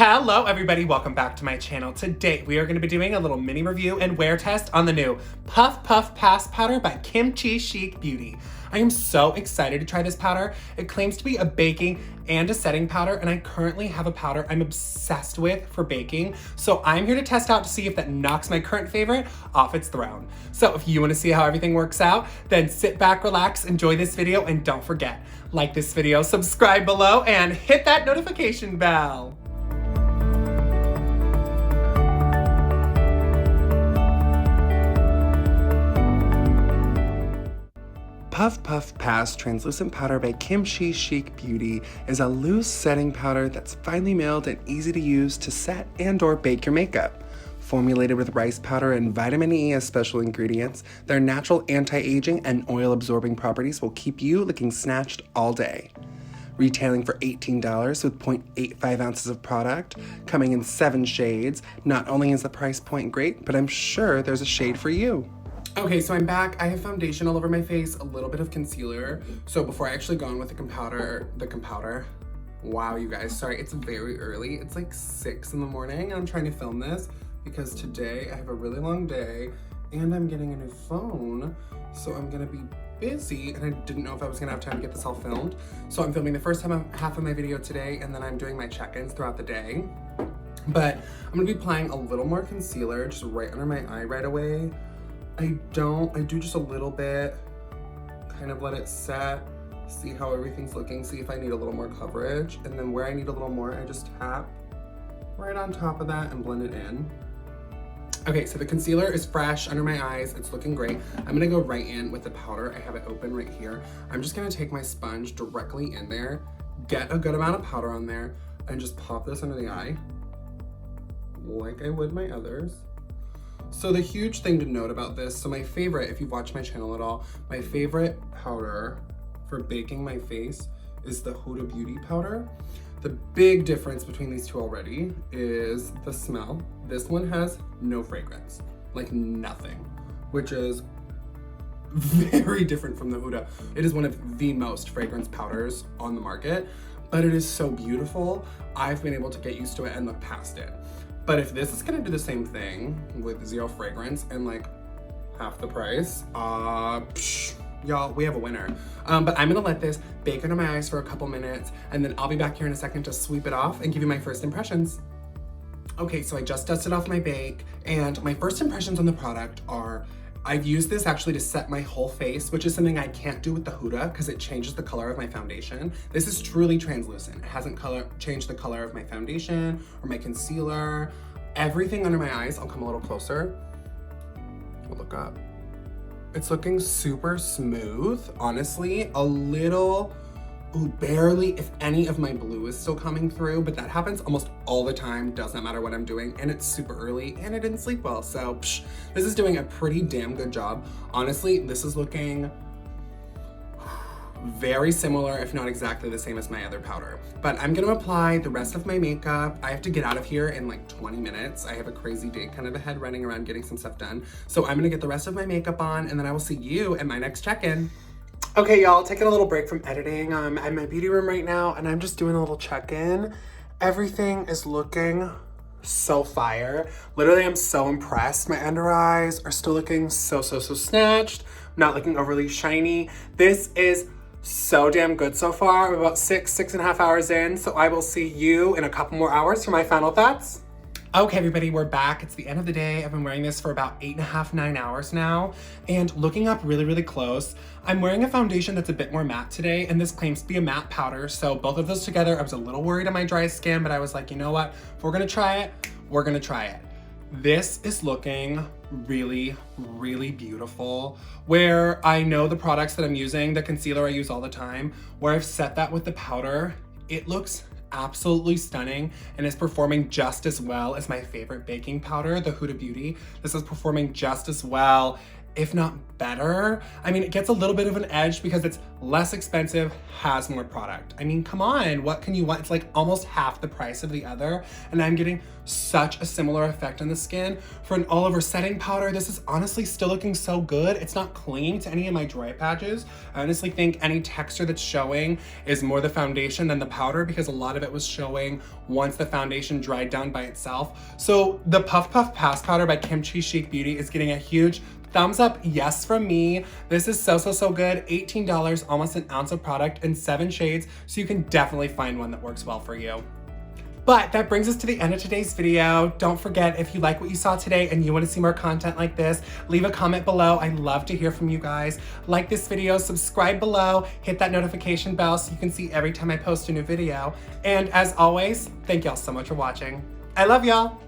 Hello everybody, welcome back to my channel. Today we are going to be doing a little mini review and wear test on the new Puff Puff Pass powder by Kimchi Chic Beauty. I am so excited to try this powder. It claims to be a baking and a setting powder, and I currently have a powder I'm obsessed with for baking. So I'm here to test out to see if that knocks my current favorite off its throne. So if you want to see how everything works out, then sit back, relax, enjoy this video, and don't forget, like this video, subscribe below, and hit that notification bell. Puff Puff Pass Translucent Powder by Kimchi Chic Beauty is a loose setting powder that's finely milled and easy to use to set and/or bake your makeup. Formulated with rice powder and vitamin E as special ingredients, their natural anti-aging and oil-absorbing properties will keep you looking snatched all day. Retailing for $18 with 0.85 ounces of product, coming in 7 shades, not only is the price point great, but I'm sure there's a shade for you. Okay, so I'm back. I have foundation all over my face, a little bit of concealer. So before I actually go on with the compounder, wow, you guys, sorry, it's very early. It's like 6 in the morning and I'm trying to film this because today I have a really long day and I'm getting a new phone. So I'm gonna be busy and I didn't know if I was gonna have time to get this all filmed. So I'm filming the first half of my video today and then I'm doing my check-ins throughout the day. But I'm gonna be applying a little more concealer just right under my eye right away. I do just a little bit, kind of let it set, see how everything's looking, see if I need a little more coverage, and then where I need a little more, I just tap right on top of that and blend it in. Okay, so the concealer is fresh under my eyes, it's looking great. I'm gonna go right in with the powder. I have it open right here. I'm just gonna take my sponge directly in there, get a good amount of powder on there, and just pop this under the eye, like I would my others. So the huge thing to note about this, so my favorite, if you've watched my channel at all, my favorite powder for baking my face is the Huda Beauty powder. The big difference between these two already is the smell. This one has no fragrance, like nothing, which is very different from the Huda. It is one of the most fragrance powders on the market, but it is so beautiful. I've been able to get used to it and look past it. But if this is gonna do the same thing with 0 fragrance and like half the price, y'all, we have a winner. But I'm gonna let this bake under my eyes for a couple minutes and then I'll be back here in a second to sweep it off and give you my first impressions. Okay, so I just dusted off my bake and my first impressions on the product are, I've used this actually to set my whole face, which is something I can't do with the Huda because it changes the color of my foundation. This is truly translucent. It hasn't changed the color of my foundation or my concealer. Everything under my eyes, I'll come a little closer. I'll look up. It's looking super smooth, honestly. A little, barely, if any of my blue is still coming through, but that happens almost all the time, doesn't matter what I'm doing, and it's super early, and I didn't sleep well, so this is doing a pretty damn good job. Honestly, this is looking very similar, if not exactly the same as my other powder. But I'm gonna apply the rest of my makeup. I have to get out of here in like 20 minutes. I have a crazy day kind of ahead running around getting some stuff done. So I'm gonna get the rest of my makeup on and then I will see you at my next check-in. Okay, y'all, taking a little break from editing. I'm at my beauty room right now and I'm just doing a little check-in. Everything is looking so fire. Literally, I'm so impressed. My under eyes are still looking so snatched, not looking overly shiny. This is so damn good so far. I'm about 6.5 hours in, so I will see you in a couple more hours for my final thoughts. Okay, everybody, we're back. It's the end of the day. I've been wearing this for about 8.5, 9 hours now. And looking up really close, I'm wearing a foundation that's a bit more matte today, and this claims to be a matte powder. So both of those together, I was a little worried on my dry skin, but I was like, you know what? If we're gonna try it, we're gonna try it. This is looking really beautiful. Where I know the products that I'm using, the concealer I use all the time, where I've set that with the powder, it looks absolutely stunning and is performing just as well as my favorite baking powder, the Huda Beauty. This is performing just as well if not better. I mean, it gets a little bit of an edge because it's less expensive, has more product. I mean, come on, what can you want? It's like almost half the price of the other, and I'm getting such a similar effect on the skin. For an all-over setting powder, this is honestly still looking so good. It's not clinging to any of my dry patches. I honestly think any texture that's showing is more the foundation than the powder, because a lot of it was showing once the foundation dried down by itself. So the Puff Puff Pass Powder by Kimchi Chic Beauty is getting a huge thumbs up yes from me. This is so good. $18, almost an ounce of product in 7 shades, so you can definitely find one that works well for you. But that brings us to the end of today's video. Don't forget, if you like what you saw today and you want to see more content like this, leave a comment below. I love to hear from you guys. Like this video, subscribe below, hit that notification bell so you can see every time I post a new video. And as always, thank y'all so much for watching. I love y'all.